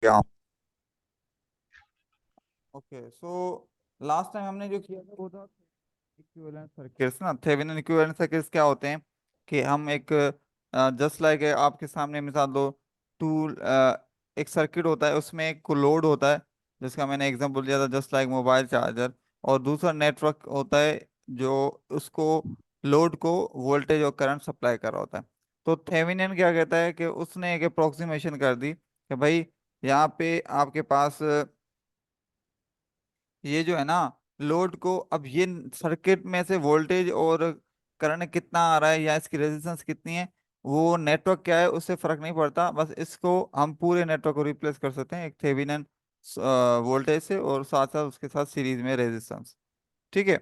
क्या। Okay so last time हमने जो किया था वो था इक्विवेलेंट सर्किट्स ना। थेवेनिन इक्विवेलेंट सर्किट्स क्या होते हैं कि हम एक जस्ट लाइक आपके सामने मिसाल दो टू एक सर्किट होता है, उसमें एक लोड होता है जिसका मैंने एग्जांपल दिया था जस्ट लाइक मोबाइल चार्जर, और दूसरा नेटवर्क होता है जो उसको लोड को वोल्टेज और करंट सप्लाई कर रहा होता है। तो थेवेनिन क्या कहता है कि उसने एक अप्रोक्सीमेशन कर दी कि भाई यहाँ पे आपके पास ये जो है ना लोड को, अब ये सर्किट में से वोल्टेज और करंट कितना आ रहा है या इसकी रेजिस्टेंस कितनी है, वो नेटवर्क क्या है उससे फर्क नहीं पड़ता। बस इसको हम पूरे नेटवर्क को रिप्लेस कर सकते हैं एक थेवेनिन वोल्टेज से, और साथ साथ उसके साथ सीरीज में रेजिस्टेंस। ठीक है।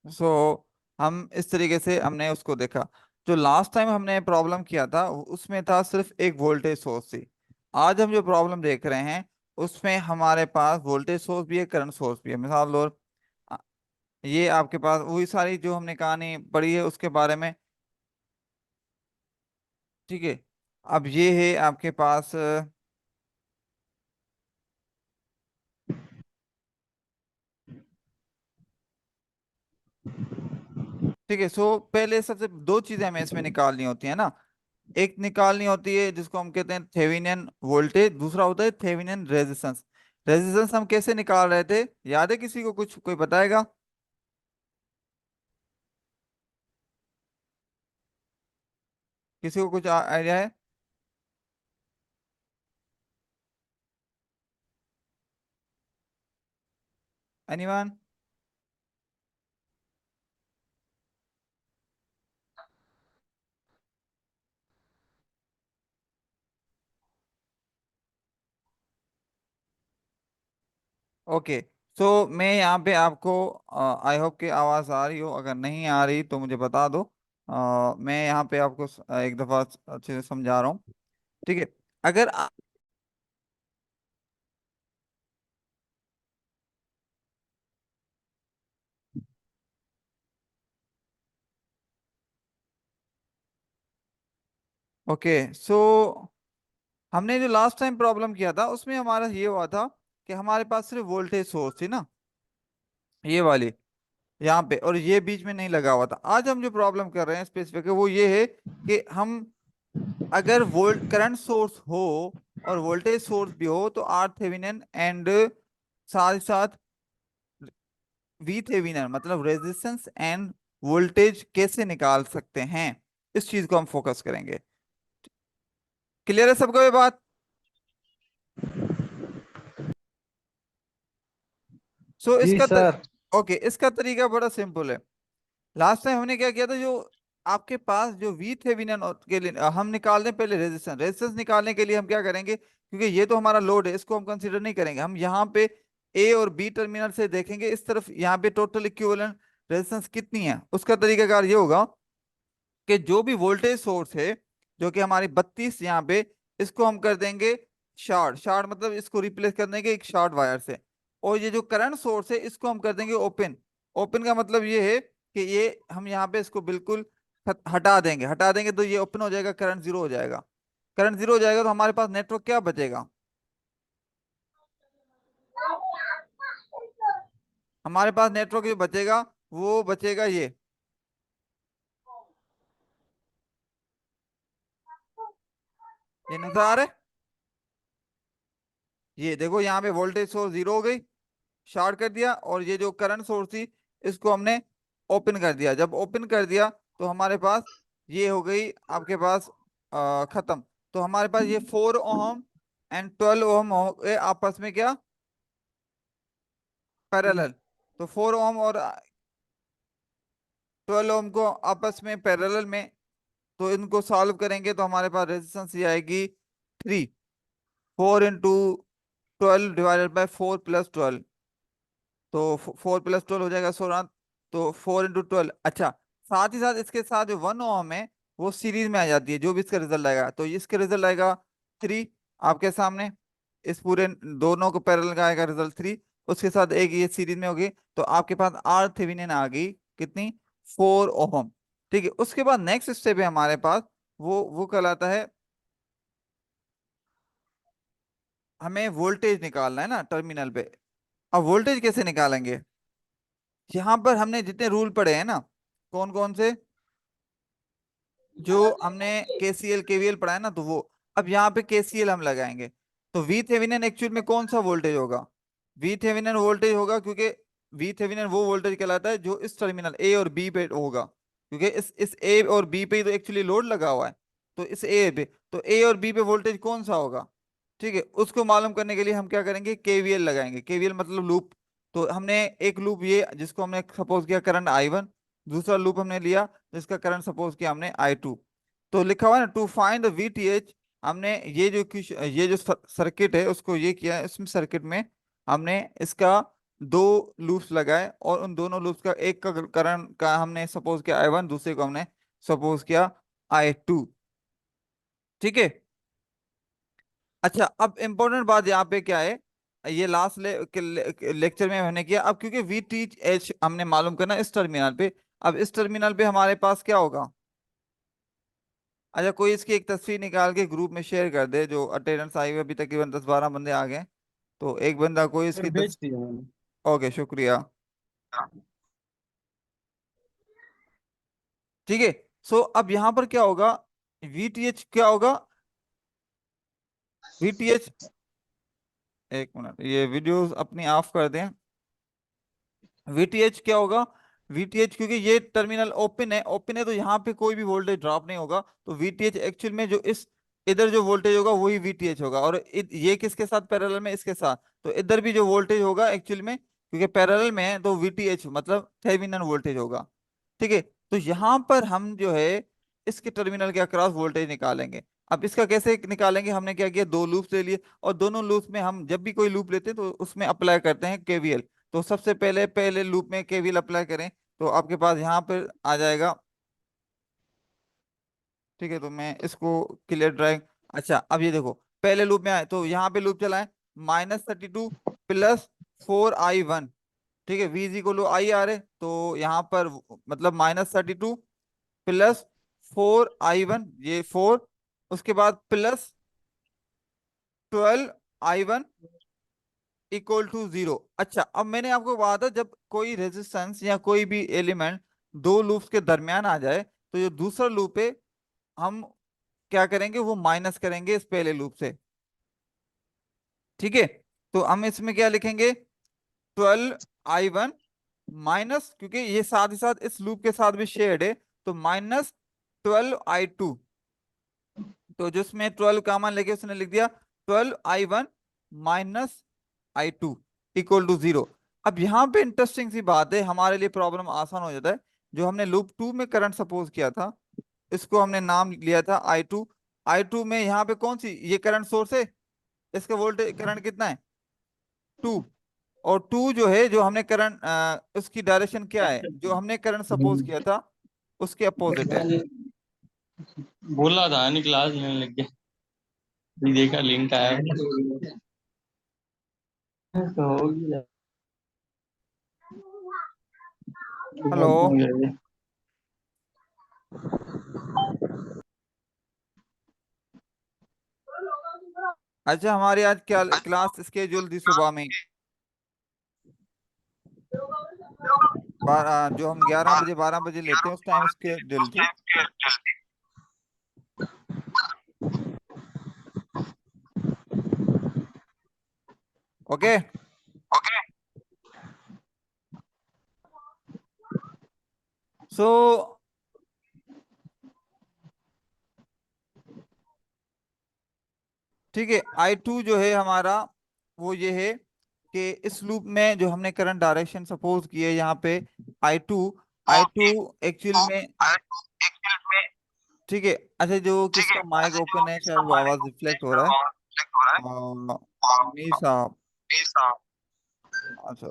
सो हम इस तरीके से हमने उसको देखा। जो लास्ट टाइम हमने प्रॉब्लम किया था उसमें था सिर्फ एक वोल्टेज सोर्स थी। आज हम जो प्रॉब्लम देख रहे हैं उसमें हमारे पास वोल्टेज सोर्स भी है, करंट सोर्स भी है। मिसाल लो अ, ये आपके पास वही सारी जो हमने कहानी पढ़ी है उसके बारे में। ठीक है। अब ये है आपके पास ठीक है। सो पहले सबसे दो चीजें हमें इसमें निकालनी होती है ना। एक निकालनी होती है जिसको हम कहते हैं थेवेनिन वोल्टेज, दूसरा होता है थेवेनिन रेजिस्टेंस। रेजिस्टेंस हम कैसे निकाल रहे थे, याद है किसी को, कुछ कोई बताएगा? किसी को कुछ आइडिया है? एनीवन? ओके। सो मैं यहाँ पे आपको आई होप कि आवाज़ आ रही हो, अगर नहीं आ रही तो मुझे बता दो। मैं यहाँ पे आपको एक दफ़ा अच्छे से समझा रहा हूँ। ठीक है। अगर ओके सो हमने जो लास्ट टाइम प्रॉब्लम किया था उसमें हमारा ये हुआ था कि हमारे पास सिर्फ वोल्टेज सोर्स थी ना, ये वाली यहाँ पे, और ये बीच में नहीं लगा हुआ था। आज हम जो प्रॉब्लम कर रहे हैं स्पेसिफिक वो ये है कि हम अगर वोल्ट करंट सोर्स हो और वोल्टेज सोर्स भी हो तो आर थेवेनिन एंड साथ ही साथ वी थेवेनिन मतलब रेजिस्टेंस एंड वोल्टेज कैसे निकाल सकते हैं, इस चीज को हम फोकस करेंगे। क्लियर है सबको ये बात? सो जी सर। ओके, इसका तरीका बड़ा सिंपल है। लास्ट टाइम हमने क्या किया था, जो आपके पास जो वी थेवेनिन के लिए हम निकाल दें पहले रेजिस्टेंस। रेजिस्टेंस निकालने के लिए हम क्या करेंगे, क्योंकि ये तो हमारा लोड है इसको हम कंसीडर नहीं करेंगे, हम यहाँ पे ए और बी टर्मिनल से देखेंगे इस तरफ यहाँ पे टोटल इक्विवेलेंट रेजिस्टेंस कितनी है। उसका तरीकाकार ये होगा कि जो भी वोल्टेज सोर्स है जो कि हमारी 32 यहाँ पे, इसको हम कर देंगे शॉर्ट। शॉर्ट मतलब इसको रिप्लेस कर देंगे एक शॉर्ट वायर से। और ये जो करंट सोर्स है इसको हम कर देंगे ओपन। ओपन का मतलब ये है कि ये हम यहाँ पे इसको बिल्कुल हटा देंगे। हटा देंगे तो ये ओपन हो जाएगा, करंट जीरो हो जाएगा। करंट जीरो हो जाएगा तो हमारे पास नेटवर्क क्या बचेगा, हमारे पास नेटवर्क जो बचेगा वो बचेगा ये नजर आ रहा है? ये देखो यहाँ पे वोल्टेज सोर्स जीरो हो गई, शॉर्ट कर दिया, और ये जो करंट सोर्स थी इसको हमने ओपन कर दिया। जब ओपन कर दिया तो हमारे पास ये हो गई आपके पास खत्म। तो हमारे पास ये 4 ओम एंड 12 ओम हो गए आपस में क्या, पैरेलल। तो 4 ओम और 12 ओम को आपस में पैरेलल में, तो इनको सॉल्व करेंगे तो हमारे पास रेजिस्टेंस ये आएगी 3। 4 इंटू 12 डिवाइडेड बाई 4 प्लस 12, तो 4 प्लस 12 हो जाएगा 16। तो 4 इंटू 12, अच्छा। साथ ही साथ इसके साथ जो 1 ओम है वो सीरीज में आ जाती है, जो भी इसका रिजल्ट आएगा तो इसका रिजल्ट आएगा 3 आपके सामने। इस पूरे दोनों को पैरेलल का आएगा रिजल्ट 3। उसके साथ एक ये सीरीज में होगी, तो आपके पास आर थेवेनिन आ गई कितनी, 4 ओम। ठीक है। उसके बाद नेक्स्ट स्टेप है हमारे पास, वो कहलाता है हमें वोल्टेज निकालना है ना टर्मिनल पे। अब वोल्टेज कैसे निकालेंगे? यहाँ पर हमने जितने रूल पढ़े हैं ना, कौन कौन से, जो हमने केसीएल केवीएल पढ़ा है ना, तो वो अब यहाँ पे केसीएल हम लगाएंगे। तो वी थेवेनिन एक्चुअल में कौन सा वोल्टेज होगा? वी थेवेनिन वोल्टेज होगा, क्योंकि वी थेवेनिन वो वोल्टेज कहलाता है जो इस टर्मिनल ए और बी पे होगा, क्योंकि इस ए और बी पे ही तो एक्चुअली लोड लगा हुआ है। तो इस ए पे, तो ए और बी पे वोल्टेज कौन सा होगा? ठीक है, उसको मालूम करने के लिए हम क्या करेंगे, केवीएल लगाएंगे। केवीएल मतलब लूप। तो हमने एक लूप ये जिसको हमने सपोज किया करंट आई 1, दूसरा लूप हमने लिया जिसका करंट सपोज किया हमने आई 2। तो लिखा हुआ है ना, टू फाइंड द वीटीएच। हमने ये जो सर्किट है उसको ये किया, इसमें सर्किट में हमने इसका दो लूप्स लगाए, और उन दोनों लूप्स का एक का करंट का हमने सपोज किया आई 1, दूसरे को हमने सपोज किया आई 2। ठीक है। अच्छा, अब इंपॉर्टेंट बात यहाँ पे क्या है, ये लास्ट लेक्चर में हमने किया। अब क्योंकि वी टीच एच हमने मालूम करना इस टर्मिनल पे, अब इस टर्मिनल पे हमारे पास क्या होगा? अच्छा, कोई इसकी एक तस्वीर निकाल के ग्रुप में शेयर कर दे, जो अटेंडेंस आई हुई अभी तकरीबन 10-12 बंदे आ गए। तो एक बंदा कोई फिर इसकी भेज दिया मैंने। ओके, शुक्रिया। ठीक है। सो अब यहाँ पर क्या होगा, वीटीएच क्या होगा? वीटीएच, एक मिनट ये वीडियोस अपनी ऑफ कर दें। वीटीएच क्या होगा? वीटीएच, क्योंकि ये टर्मिनल ओपन है तो यहाँ पे कोई भी वोल्टेज ड्रॉप नहीं होगा। तो वीटीएच एक्चुअल में जो इस इधर जो वोल्टेज होगा वही वीटीएच होगा, और ये किसके साथ पैरेलल में, इसके साथ। तो इधर भी जो वोल्टेज होगा एक्चुअल में, क्योंकि पैरेलल में है, तो वीटीएच मतलब थेवेनिन वोल्टेज होगा। ठीक है। तो यहाँ पर हम जो है इसके टर्मिनल के अक्रॉस वोल्टेज निकालेंगे। अब इसका कैसे निकालेंगे, हमने क्या किया, दो लूप्स ले लिए, और दोनों लूप्स में हम जब भी कोई लूप लेते हैं तो उसमें अप्लाई करते हैं केवीएल। तो सबसे पहले पहले लूप में केवीएल अप्लाई करें, तो आपके पास यहाँ पर आ जाएगा। ठीक है, तो मैं इसको क्लियर ड्राइंग। अच्छा, अब ये देखो, पहले लूप में आए तो यहाँ पे लूप चलाएं, -32 +4i 1। ठीक है, वी इज इक्वल टू आई आ रहे, तो यहाँ पर मतलब -32 +4i 1, ये 4, उसके बाद +12i 1 इक्वल टू 0। अच्छा, अब मैंने आपको कहा था जब कोई रेजिस्टेंस या कोई भी एलिमेंट दो लूप्स के दरमियान आ जाए, तो जो दूसरा लूप है हम क्या करेंगे, वो माइनस करेंगे इस पहले लूप से। ठीक है। तो हम इसमें क्या लिखेंगे, 12i 1 माइनस, क्योंकि ये साथ ही साथ इस लूप के साथ भी शेयर्ड है, तो -12i 2। तो जिसमें 12 कॉमन लेके उसने लिख दिया 12i 1 -i 2 इक्वल टू 0। अब यहाँ पे इंटरेस्टिंग सी बात है, हमारे लिए प्रॉब्लम आसान हो जाता है। जो हमने लूप 2 में करंट सपोज किया था, इसको हमने नाम लिया था आई 2। आई 2 में यहाँ पे कौन सी, ये करंट सोर्स है, इसका वोल्टेज करंट कितना है, 2। और 2 जो है, जो हमने करंट उसकी डायरेक्शन क्या है, जो हमने करंट सपोज किया था उसके अपोजिट है। बोला था नहीं, क्लास लेने लग गया। अभी देखा लिंक आया तो हो गया। हेलो। अच्छा, हमारी आज क्या क्लास स्केड्यूल थी सुबह में, जो हम 11 बजे 12 बजे लेते हैं उस टाइम स्केड्यूल थी। ओके। सो ठीक है, आई 2 जो है हमारा, वो ये है कि इस लूप में जो हमने करंट डायरेक्शन सपोज की है यहाँ पे आई टू एक्चुअल में। ठीक है। अच्छा, जो किसका माइक ओपन है, शायद वो आवाज रिफ्लेक्ट हो रहा है। मीर साहब। अच्छा।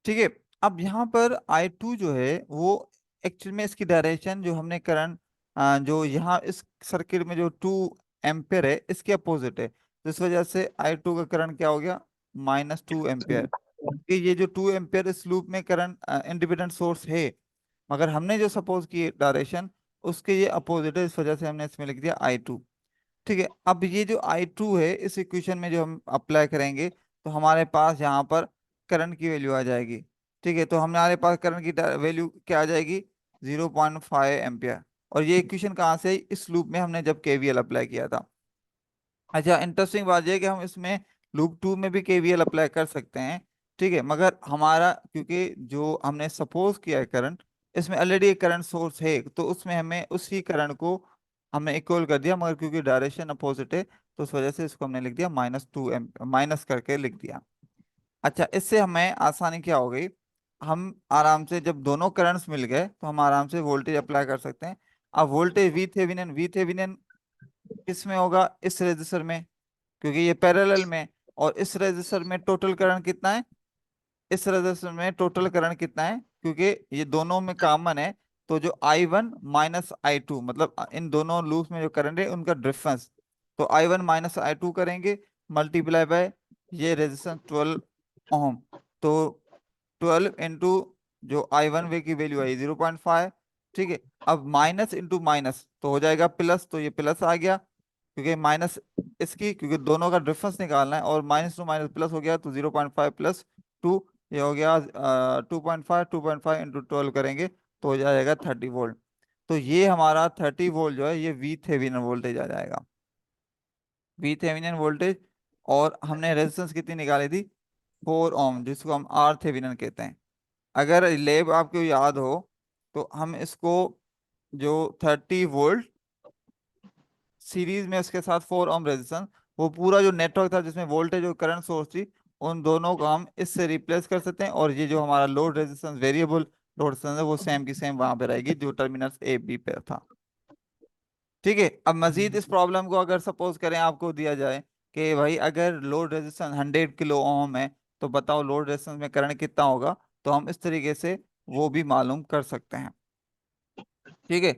ठीक है। अब यहाँ पर आई 2 जो है वो एक्चुअल में इसकी डायरेक्शन जो हमने करंट जो यहाँ इस सर्किट में जो 2 एम्पियर है इसके अपोजिट है, तो इस वजह से आई 2 का करंट क्या हो गया, -2 एम्पियर। कि ये जो 2 एम्पियर इस लूप में करंट इंडिपेंडेंट सोर्स है, मगर हमने जो सपोज की डायरेक्शन उसके ये अपोजिट है, इस वजह से हमने इसमें लिख दिया I2। ठीक है, अब ये जो I2 है इस इक्वेशन में जो हम अप्लाई करेंगे तो हमारे पास यहाँ पर करंट की वैल्यू आ जाएगी। ठीक है, तो हमारे पास करंट की वैल्यू क्या आ जाएगी, 0.5 एम्पियर। और ये इक्वेशन कहाँ से आई? इस लूप में हमने जब केवीएल अप्लाई किया था। अच्छा, इंटरेस्टिंग बात यह है कि हम इसमें लूप 2 में भी केवीएल अप्लाई कर सकते हैं। ठीक है, मगर हमारा क्योंकि जो हमने सपोज किया है करंट, इसमें ऑलरेडी एक करंट सोर्स है, तो उसमें हमें उसी करंट को हमने इक्वल कर दिया, मगर क्योंकि डायरेक्शन अपोजिट है तो उस वजह से इसको हमने लिख दिया -2 एम, माइनस करके लिख दिया। अच्छा, इससे हमें आसानी क्या हो गई, हम आराम से जब दोनों करंट्स मिल गए तो हम आराम से वोल्टेज अप्लाई कर सकते हैं। अब वोल्टेज वी थेविनिन किस में होगा, इस रेजिस्टर में, क्योंकि ये पैरेलल में। और इस रेजिस्टर में टोटल करंट कितना है, इस रेजिस्टर में टोटल करंट कितना है, क्योंकि ये दोनों में कॉमन है। तो जो I1 माइनस I2 मतलब इन दोनों लूप्स में जो करंट है उनका डिफरेंस, तो I1 माइनस I2 करेंगे, मल्टीप्लाई बाय ये रेजिस्टेंस 12 ओम। तो 12 इंटू जो I1 वे की वैल्यू आई 0.5। ठीक है, अब माइनस इंटू माइनस तो हो जाएगा प्लस, तो ये प्लस आ गया, क्योंकि माइनस इसकी, क्योंकि दोनों का डिफरेंस निकालना है, और माइनस टू माइनस प्लस हो गया, तो 0.5 प्लस 2, ये हो गया 2.5 इंटू 12 करेंगे तो हो जाएगा 30 वोल्ट। तो ये हमारा 30 वोल्ट जो है ये वी थेविनिन वोल्टेज आ जाएगा, वी थेविनिन वोल्टेज। और हमने रेजिस्टेंस कितनी निकाली थी, 4 ओम, जिसको हम आर थेविनिन कहते हैं। अगर लेब आपको याद हो तो हम इसको जो 30 वोल्ट सीरीज में उसके साथ 4 ओम रेजिस्टेंस, वो पूरा जो नेटवर्क था जिसमें वोल्टेज और करंट सोर्स थी, उन दोनों को हम इससे रिप्लेस कर सकते हैं। और ये जो हमारा load resistance, variable load resistance है, वो सेम की सेम वहां पे रहेगी जो टर्मिनल्स ए बी पे था। ठीक है, अब मजीद इस प्रॉब्लम को अगर सपोज करें आपको दिया जाए कि भाई अगर लोड रेजिस्टेंस 100 किलो ओम है, तो बताओ लोड रेजिस्टेंस में करंट कितना होगा, तो हम इस तरीके से वो भी मालूम कर सकते हैं। ठीक है,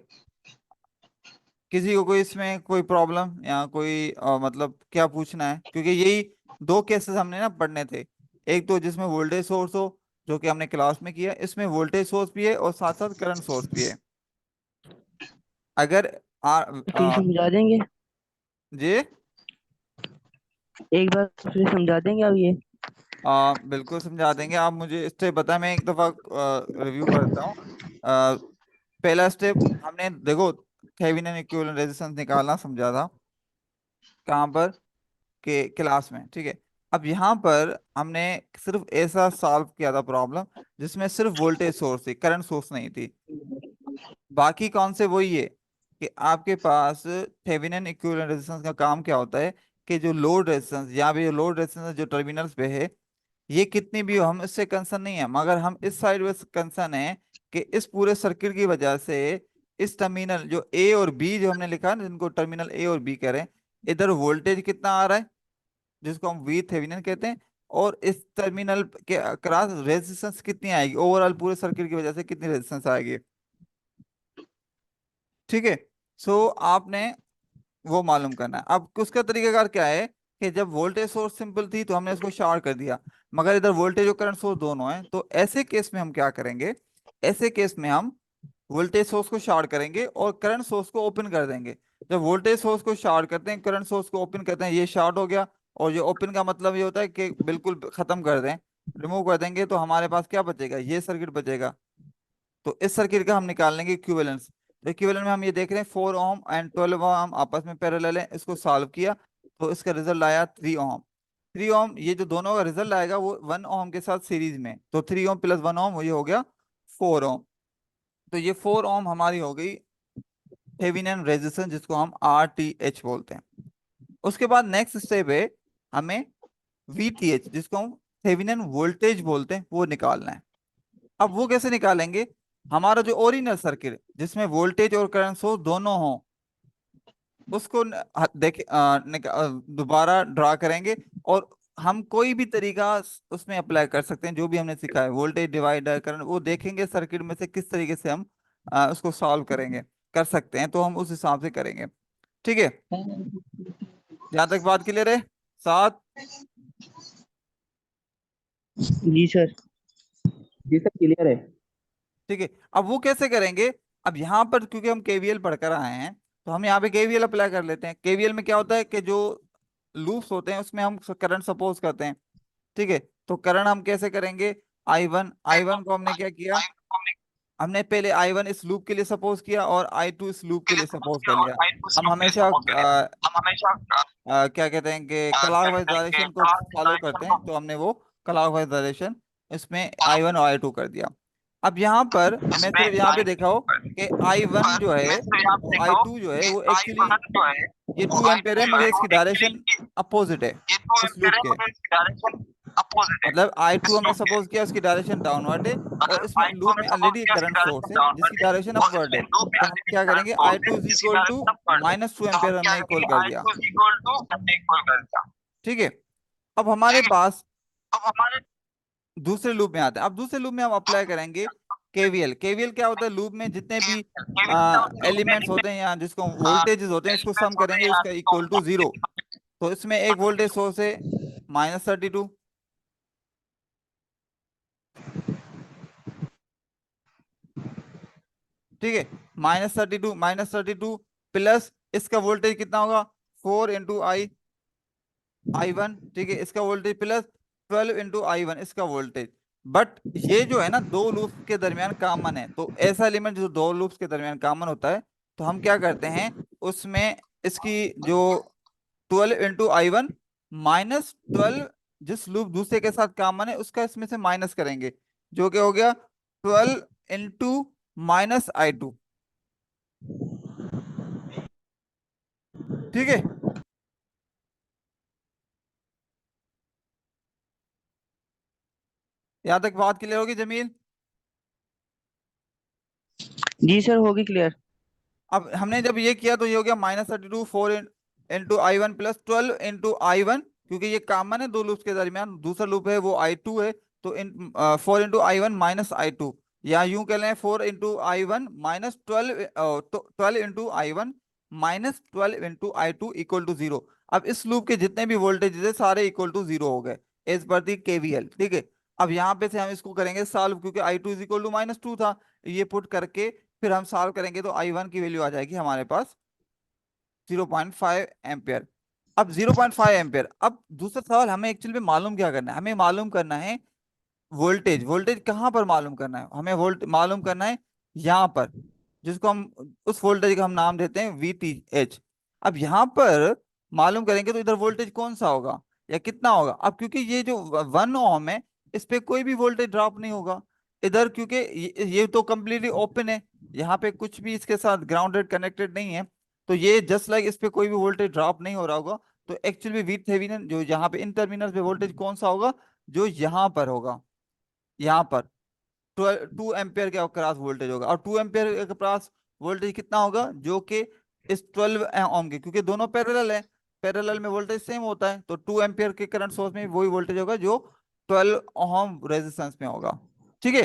किसी को कोई इसमें कोई प्रॉब्लम या कोई मतलब क्या पूछना है, क्योंकि यही दो केसेस हमने ना पढ़ने थे। एक तो जिसमें वोल्टेज सोर्स हो, जो कि हमने क्लास में किया, इसमें वोल्टेज सोर्स भी है और साथ साथ करंट सोर्स भी है। अगर फिर समझा देंगे, जी, एक बार फिर समझा देंगे अब ये। बिल्कुल समझा देंगे, आप मुझे स्टेप बताएं, मैं एक दफा रिव्यू करता हूँ। अ, पहला स्टेप हमने देखो थेवेनिन इक्विवेलेंट रेजिस्टेंस निकालना समझा था, कहाँ पर, के क्लास में। ठीक है, अब यहाँ पर हमने सिर्फ ऐसा सॉल्व किया था प्रॉब्लम जिसमें सिर्फ वोल्टेज सोर्स थी, करंट सोर्स नहीं थी। बाकी कौन से, वही है कि आपके पास थेवेनिन इक्विवेलेंट रेजिस्टेंस का काम क्या होता है, कि जो लोड रेजिस्टेंस, यहाँ भी लोड रेजिस्टेंस जो टर्मिनल्स पे है, ये कितनी भी हो हम इससे कंसर्न नहीं है, मगर हम इस साइड में कंसर्न है कि इस पूरे सर्किट की वजह से इस टर्मिनल जो ए और बी जो हमने लिखा है ना, जिनको टर्मिनल ए और बी कह रहे हैं, इधर वोल्टेज कितना आ रहा है, जिसको हम वी थेवेनिन कहते हैं। और इस टर्मिनल के क्रॉस रेजिस्टेंस कितनी आएगी, ओवरऑल पूरे सर्किट की वजह से कितनी रेजिस्टेंस आएगी। ठीक है, सो आपने वो मालूम करना है। अब उसका तरीकाकार क्या है, कि जब वोल्टेज सोर्स सिंपल थी तो हमने इसको शॉर्ट कर दिया, मगर इधर वोल्टेज और करंट सोर्स दोनों हैं, तो ऐसे केस में हम क्या करेंगे, ऐसे केस में हम वोल्टेज सोर्स को शॉर्ट करेंगे और करंट सोर्स को ओपन कर देंगे। जब वोल्टेज सोर्स को शॉर्ट करते हैं, करंट सोर्स को ओपन करते हैं, ये शॉर्ट हो गया। और ये ओपन का मतलब ये होता है कि बिल्कुल खत्म कर दें, रिमूव कर देंगे, तो हमारे पास क्या बचेगा, ये सर्किट बचेगा। तो इस सर्किट का हम निकाल लेंगे इक्विवेलेंस। तो इक्विवेलेंट में हम ये देख रहे हैं 4 ओम एंड 12 ओम आपस में पैरेलल है, इसको सॉल्व किया तो इसका रिजल्ट आया 3 ओम। 3 ओम, ये जो दोनों का रिजल्ट आएगा वो 1 ओम के साथ सीरीज में, तो 3 ओम प्लस 1 ओम ये हो गया 4 ओम। तो ये 4 ओम हमारी हो गई थेवेनिन रेजिस्टेंस, जिसको हम RTH बोलते हैं। उसके बाद नेक्स्ट स्टेप है हमें VTH, जिसको हम थेवेनिन वोल्टेज बोलते हैं, वो निकालना है। अब वो कैसे निकालेंगे, हमारा जो ओरिजिनल सर्किट जिसमें वोल्टेज और करंट सोर्स दोनों हो, उसको देख दोबारा ड्रा करेंगे। और हम कोई भी तरीका उसमें अप्लाई कर सकते हैं, जो भी हमने सीखा है, वोल्टेज डिवाइडर करंट, वो देखेंगे सर्किट में से किस तरीके से हम उसको सॉल्व करेंगे, कर सकते हैं, तो हम उस हिसाब से करेंगे। ठीक है, जहां तक बात क्लियर है, साथ जी सर। जी सर क्लियर है। ठीक है, अब वो कैसे करेंगे? अब यहाँ पर क्योंकि हम केवीएल पढ़कर आए हैं, तो हम यहाँ पे केवीएल अप्लाई कर लेते हैं। केवीएल में क्या होता है कि जो लूप्स होते हैं उसमें हम करंट सपोज करते हैं। ठीक है, तो करंट हम कैसे करेंगे? आई वन को हमने क्या किया, हमने पहले आई वन इस लूप के लिए सपोज किया और आई टू इस लूप के लिए सपोज कर लिया। हम हमेशा क्या कहते हैं कि क्लॉकवाइज डायरेक्शन को फॉलो करते हैं, तो हमने वो क्लॉकवाइज डायरेक्शन इसमें आई वन और आई टू कर दिया। अब यहाँ पर मैं सिर्फ यहाँ पे देखा हो कि आई वन जो है और आई टू जो है वो एक्चुअली ये 2 एम्पियर है, मगर इसकी डायरेक्शन अपोजिट है इस लूप के। मतलब आई टू हमने सपोज किया उसकी डायरेक्शन डाउनवर्ड है, और इसमें लूप में ऑलरेडी एक करंट सोर्स है जिसकी डायरेक्शन अपवर्ड है। तो हम क्या करेंगे, आई टू -2 एम्पियर हमने इक्वल कर दिया। ठीक है, अब हमारे पास दूसरे लूप में आते हैं। अब दूसरे लूप में हम अप्लाई करेंगे केवीएल। केवीएल क्या होता है? लूप में जितने भी एलिमेंट्स होते हैं या जिसको वोल्टेजेस होते हैं इसको सम करेंगे, उसका इक्वल टू 0। तो इसमें एक वोल्टेज सोर्स है -32। ठीक है, -32 प्लस इसका वोल्टेज कितना होगा? 4 × आई वन। ठीक है, इसका वोल्टेज प्लस 12 × आई वन इसका वोल्टेज। बट ये जो है ना दो लूप्स के दरमियान कॉमन है, तो ऐसा एलिमेंट जो दो लूप्स के दरमियान कॉमन होता है, तो हम क्या करते हैं उसमें इसकी जो 12 × I1 -12 जिस लूप दूसरे के साथ कॉमन है उसका इसमें से माइनस करेंगे, जो कि हो गया 12 × -I2। ठीक है, यहाँ तक बात क्लियर होगी जमील? जी सर होगी क्लियर। अब हमने जब ये किया तो ये हो गया -32 4 × I1 प्लस 12 × I1, क्योंकि ये कॉमन है दो लूप्स के दरमियान। दूसरा लूप है वो आई टू है, तो 4 × I1 -I2, या यूं कह लें 4 × I1 -12 -12 × I2 इक्वल टू 0। अब इस लूप के जितने भी वोल्टेज है सारे इक्वल टू 0 हो गए एज पर दी केवीएल। ठीक है, अब यहाँ पे से हम इसको करेंगे सॉल्व, क्योंकि आई टू इज इक्वल टू -2 था। ये पुट करके फिर हम सॉल्व करेंगे तो आई वन की वैल्यू आ जाएगी हमारे पास 0.5 एम्पियर। अब 0.5 एम्पियर, अब दूसरा सवाल हमें एक्चुअली में मालूम क्या करना है? हमें मालूम करना है वोल्टेज। वोल्टेज कहाँ पर मालूम करना है? हमें वोल्ट मालूम करना है यहाँ पर, जिसको हम उस वोल्टेज का हम नाम देते हैं VTH। अब यहाँ पर मालूम करेंगे तो इधर वोल्टेज कौन सा होगा या कितना होगा? अब क्योंकि ये जो 1 ओम है इस पे कोई भी वोल्टेज ड्रॉप नहीं होगा इधर, क्योंकि ये तो कम्प्लीटली ओपन है, यहाँ पे कुछ भी इसके साथ ग्राउंडेड कनेक्टेड नहीं है। तो ये जस्ट लाइक इस पे कोई भी वोल्टेज ड्रॉप नहीं हो रहा होगा। तो एक्चुअली वी थेवेनिन जो यहाँ पे इन टर्मिनल पे वोल्टेज कौन सा होगा? जो यहाँ पर होगा, यहाँ पर 2 एम्पियर के अक्रॉस वोल्टेज होगा। और 2 एम्पियर के अक्रॉस वोल्टेज कितना होगा? जो कि इस 12 ओम के, क्योंकि दोनों पैरेलल है, पैरेलल में वोल्टेज सेम होता है, तो 2 एम्पियर के करंट सोर्स में वही वोल्टेज होगा जो 12 ओम रेजिस्टेंस में होगा। ठीक है,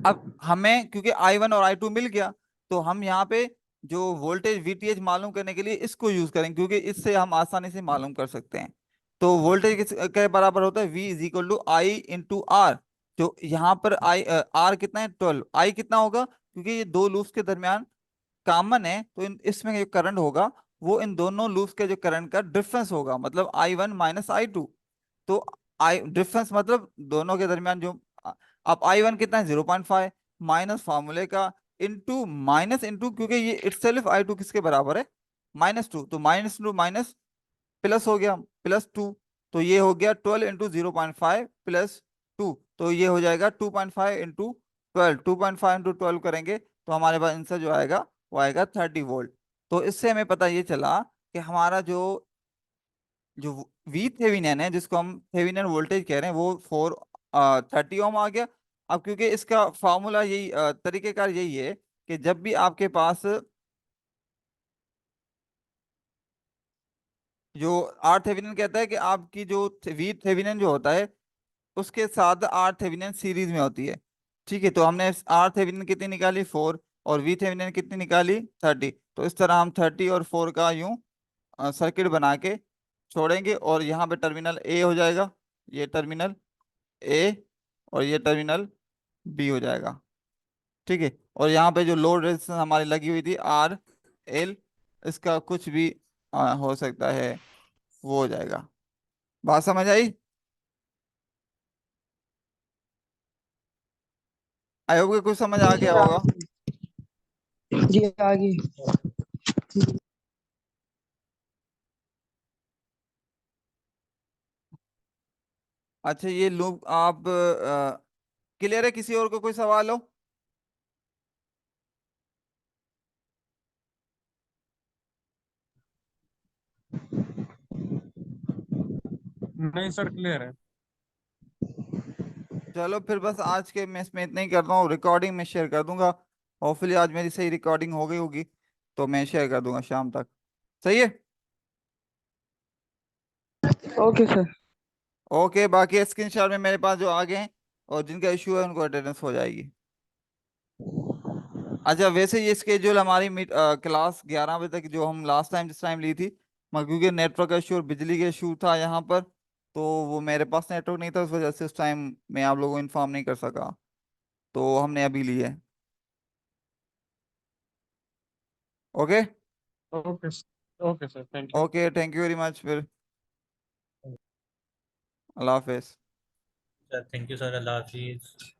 अब हमें क्योंकि आई वन और आई टू मिल गया, तो हम यहाँ पे जो वोल्टेज VTH मालूम करने के लिए इसको यूज करेंगे, क्योंकि इससे हम आसानी से मालूम कर सकते हैं। तो वोल्टेज किस के बराबर होता है? V is equal to I × R। जो यहाँ पर R कितना है? 12। I कितना होगा? क्योंकि ये दो लूप्स के दरमियान कॉमन है, तो इसमें जो करंट होगा वो इन दोनों लूप्स के जो करंट का डिफरेंस होगा, मतलब I1 -I2। तो आई डिफरेंस मतलब दोनों के दरमियान जो अब आई वन कितना है? 0.5 माइनस फार्मूले का इंटू माइनस इंटू, क्योंकि ये इटसेल्फ आई टू किसके बराबर है? -2। तो -2 प्लस हो गया +2, तो ये हो गया 12 × 0.5 +2, तो ये हो जाएगा 2.5 × 12। 2.5 × 12 करेंगे तो हमारे पास आंसर जो आएगा वो आएगा 30 वोल्ट। तो इससे हमें पता ये चला कि हमारा जो जो वी थेविनिन है, जिसको हम थेविनिन वोल्टेज कह रहे हैं, वो 30 ओम आ गया। अब क्योंकि इसका फॉर्मूला यही तरीकेकार यही है कि जब भी आपके पास जो आर थेविनिन कहता है कि आपकी जो वी थेविनिन जो होता है उसके साथ आर थेविनिन सीरीज में होती है। ठीक है, तो हमने आर थेविनिन कितनी निकाली? 4, और वी थेविनिन कितनी निकाली? 30। तो इस तरह हम 30 और 4 का यूं सर्किट बना के छोड़ेंगे, और यहाँ पे टर्मिनल ए हो जाएगा, ये टर्मिनल, ए और ये टर्मिनल बी हो जाएगा। ठीक है, और यहाँ पे जो लोड रेजिस्टेंस हमारी लगी हुई थी आर एल, इसका कुछ भी हो सकता है, वो हो जाएगा। बात समझ आई? आई होप कि कुछ समझ आ जी गया सर होगा। जी आगे। अच्छा, ये लूप आप क्लियर है? किसी और को कोई सवाल हो? नहीं सर क्लियर है। चलो फिर बस आज के मैं इसमें इतना ही कर रहा हूँ, रिकॉर्डिंग में शेयर कर दूंगा। होपफुली आज मेरी सही रिकॉर्डिंग हो गई होगी, तो मैं शेयर कर दूंगा शाम तक। सही है? Okay sir. ओके, बाकी स्क्रीनशॉट में मेरे पास जो आ गए हैं और जिनका इशू है उनको अटेंडेंस हो जाएगी। अच्छा, वैसे ये स्केड्यूल हमारी क्लास 11 बजे तक जो हम लास्ट टाइम जिस टाइम ली थी, मगर क्योंकि नेटवर्क का इशू और बिजली का इशू था यहाँ पर, तो वो मेरे पास नेटवर्क नहीं था, उस वजह से उस टाइम मैं आप लोगों को इन्फॉर्म नहीं कर सका, तो हमने अभी ली है। Okay. Okay okay sir thank you. Okay, thank you very much फिर। अल्लाह हाफिज। सर थैंक यू सर, अल्लाह हाफिज।